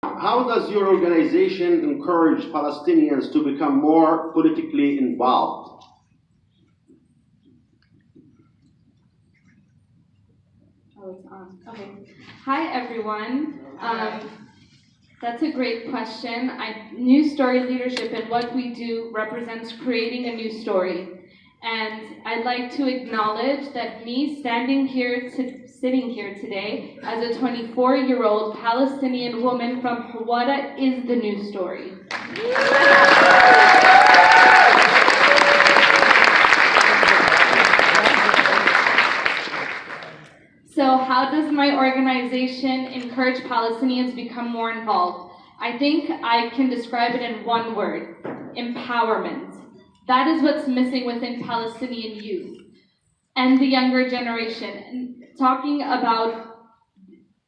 How does your organization encourage Palestinians to become more politically involved? Oh, it's on. Okay. Hi, everyone. That's a great question. News story leadership and what we do represents creating a news story. And I'd like to acknowledge that me sitting here today as a 24-year-old Palestinian woman from Hawara is the news story. So how does my organization encourage Palestinians to become more involved? I think I can describe it in one word: empowerment. That is what's missing within Palestinian youth and the younger generation, and talking about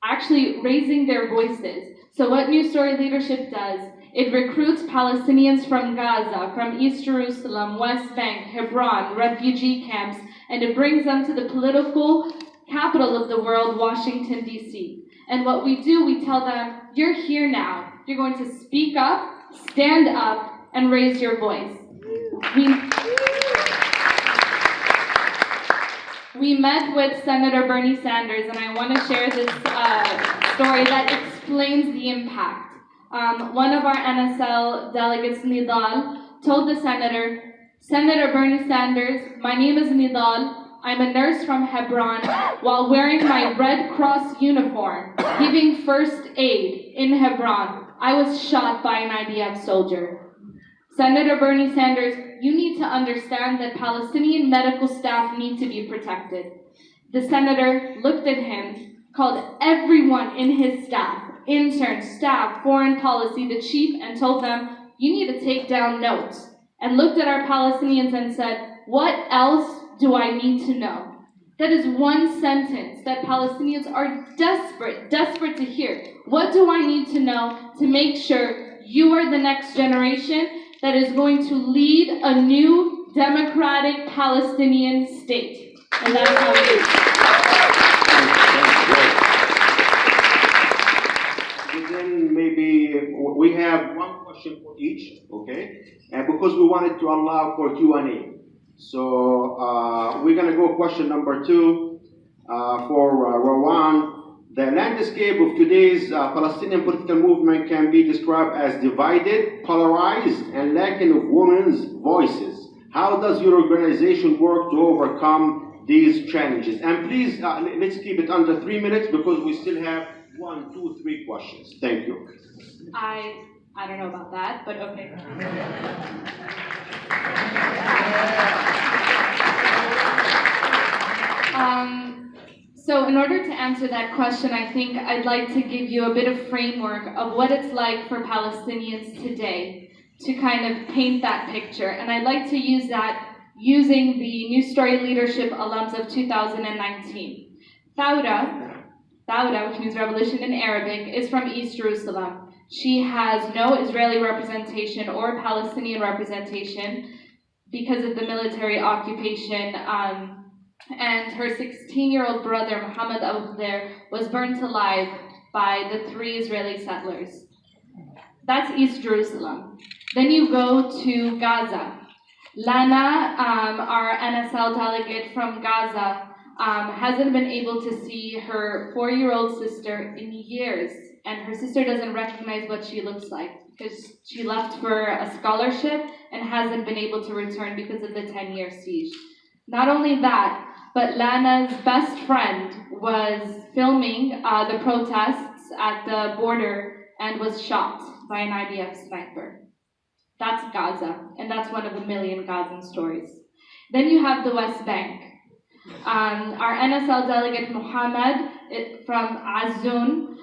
actually raising their voices. So what News Story Leadership does, it recruits Palestinians from Gaza, from East Jerusalem, West Bank, Hebron, refugee camps, and it brings them to the political capital of the world, Washington, D.C. And what we do, we tell them, you're here now. You're going to speak up, stand up, and raise your voice. We met with Senator Bernie Sanders, and I want to share this story that explains the impact. One of our NSL delegates, Nidal, told the senator, Senator Bernie Sanders, my name is Nidal. I'm a nurse from Hebron while wearing my Red Cross uniform, giving first aid in Hebron. I was shot by an IDF soldier. Senator Bernie Sanders, you need to understand that Palestinian medical staff need to be protected. The senator looked at him, called everyone in his staff, interns, staff, foreign policy, the chief, and told them, you need to take down notes. And looked at our Palestinians and said, what else do I need to know? That is one sentence that Palestinians are desperate to hear. What do I need to know to make sure you are the next generation that is going to lead a new democratic Palestinian state? And that's how it is. Then maybe we have one question for each, okay? And because we wanted to allow for Q&A. So we're going to go question number 2 for Rawan. The landscape of today's Palestinian political movement can be described as divided, polarized, and lacking of women's voices. How does your organization work to overcome these challenges? And please, let's keep it under 3 minutes because we still have 1, 2, 3 questions. Thank you. I don't know about that, but okay. So in order to answer that question, I think I'd like to give you a bit of framework of what it's like for Palestinians today to kind of paint that picture. And I'd like to use that using the News Story Leadership alums of 2019. Thawra, which means revolution in Arabic, is from East Jerusalem. She has no Israeli representation or Palestinian representation because of the military occupation. And her 16-year-old brother, Mohammed Abdel, was burnt alive by the 3 Israeli settlers. That's East Jerusalem. Then you go to Gaza. Lana, our NSL delegate from Gaza, hasn't been able to see her 4-year-old sister in years, and her sister doesn't recognize what she looks like because she left for a scholarship and hasn't been able to return because of the 10-year siege. Not only that, but Lana's best friend was filming the protests at the border and was shot by an IDF sniper. That's Gaza, and that's one of a million Gazan stories. Then you have the West Bank. Our NSL delegate Mohammed from Azun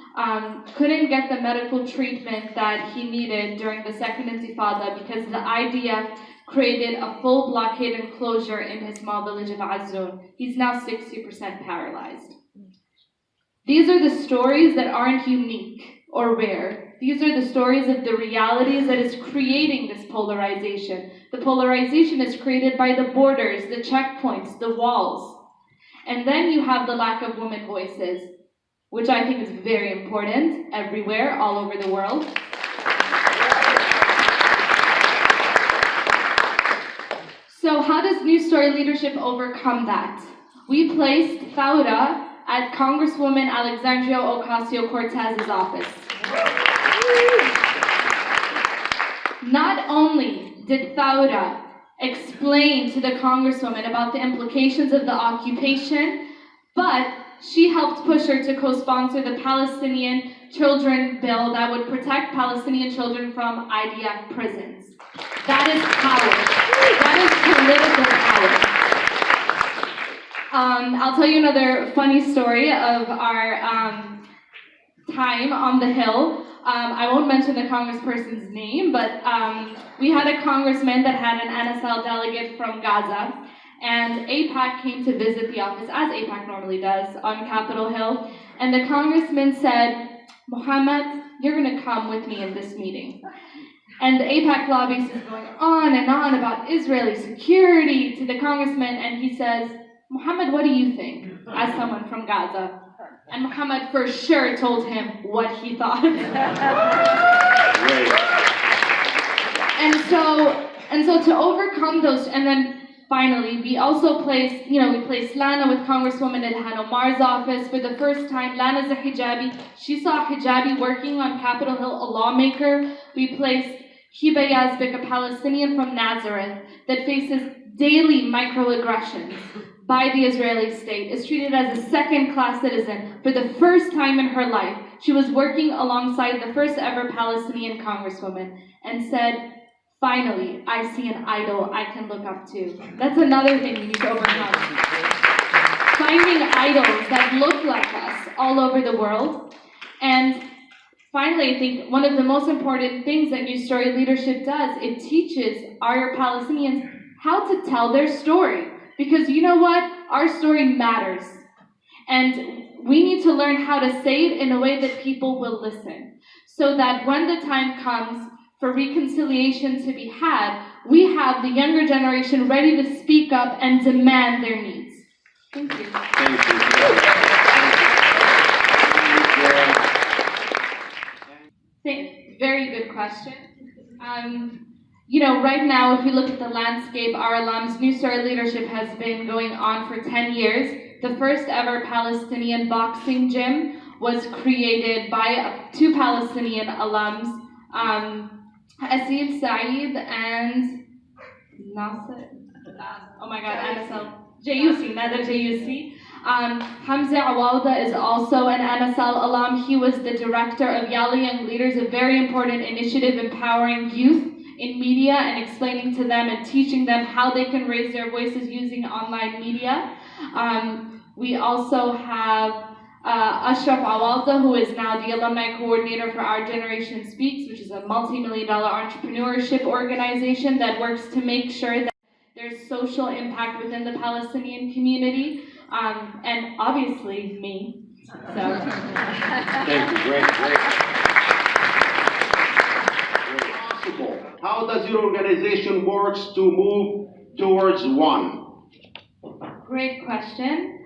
couldn't get the medical treatment that he needed during the Second Intifada because the IDF created a full blockade and closure in his small village of Azun. He's now 60% paralyzed. These are the stories that aren't unique or rare. These are the stories of the realities that is creating this polarization. The polarization is created by the borders, the checkpoints, the walls. And then you have the lack of women voices. which I think is very important everywhere, all over the world. So how does News Story leadership overcome that? We placed Thawra at Congresswoman Alexandria Ocasio-Cortez's office. Not only did Thawra explain to the Congresswoman about the implications of the occupation, but she helped push her to co-sponsor the Palestinian Children Bill that would protect Palestinian children from IDF prisons. That is power. That is political power. I'll tell you another funny story of our time on the Hill. I won't mention the congressperson's name, but we had a congressman that had an NSL delegate from Gaza, and AIPAC came to visit the office, as AIPAC normally does, on Capitol Hill, and the congressman said, "Mohammed, you're going to come with me in this meeting." And the AIPAC lobbyist is going on and on about Israeli security to the congressman, and he says, "Mohammed, what do you think?" as someone from Gaza. And Mohammed for sure told him what he thought. And so to overcome those, and then finally, we also placed Lana with Congresswoman Ilhan Omar's office. For the first time, Lana's a hijabi. She saw a hijabi working on Capitol Hill, a lawmaker. We placed Hiba Yazbek, a Palestinian from Nazareth, that faces daily microaggressions by the Israeli state, is treated as a second-class citizen. For the first time in her life, she was working alongside the first ever Palestinian congresswoman and said, "Finally, I see an idol I can look up to." That's another thing we need to overcome. Finding idols that look like us all over the world. And finally, I think one of the most important things that News Story leadership does, it teaches our Palestinians how to tell their story. Because you know what? Our story matters. And we need to learn how to say it in a way that people will listen. So that when the time comes for reconciliation to be had, we have the younger generation ready to speak up and demand their needs. Thank you. Thank you. Very good question. Right now, if we look at the landscape, our alums, News Story leadership has been going on for 10 years. The first ever Palestinian boxing gym was created by two Palestinian alums, Asil Saeed and Nasser. Oh my God, NSL. Jayusi, Nader Jayusi. Hamza Awalda is also an NSL alum. He was the director of Yalla Young Leaders, a very important initiative empowering youth in media and explaining to them and teaching them how they can raise their voices using online media. We also have Ashraf Awalda, who is now the alumni coordinator for Our Generation Speaks, which is a multi-million-dollar entrepreneurship organization that works to make sure that there's social impact within the Palestinian community, and obviously me. So. Thank you. Great. How does your organization work to move towards one? Great question.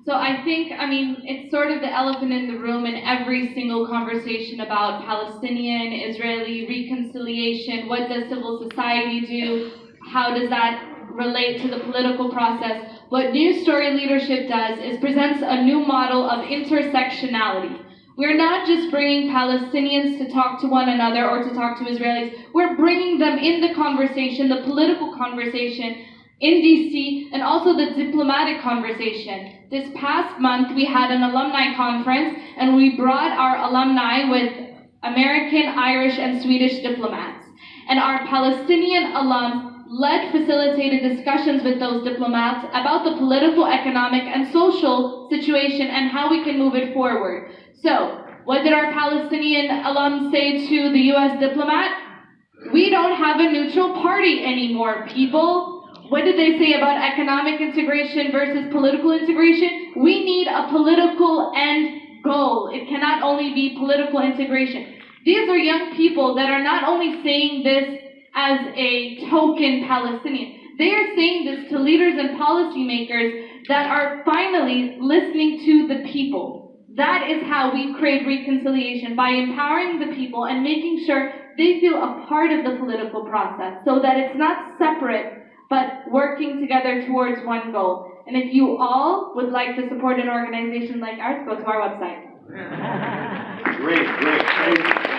So I think, it's sort of the elephant in the room in every single conversation about Palestinian, Israeli reconciliation. What does civil society do? How does that relate to the political process? What News Story leadership does is presents a new model of intersectionality. We're not just bringing Palestinians to talk to one another or to talk to Israelis. We're bringing them in the conversation, the political conversation in DC, and also the diplomatic conversation. This past month, we had an alumni conference, and we brought our alumni with American, Irish, and Swedish diplomats. And our Palestinian alums facilitated discussions with those diplomats about the political, economic, and social situation and how we can move it forward. So, what did our Palestinian alums say to the US diplomat? We don't have a neutral party anymore, people. What did they say about economic integration versus political integration? We need a political end goal. It cannot only be political integration. These are young people that are not only saying this as a token Palestinian, they are saying this to leaders and policymakers that are finally listening to the people. That is how we create reconciliation, by empowering the people and making sure they feel a part of the political process, so that it's not separate, but working together towards one goal. And if you all would like to support an organization like ours, go to our website. Great.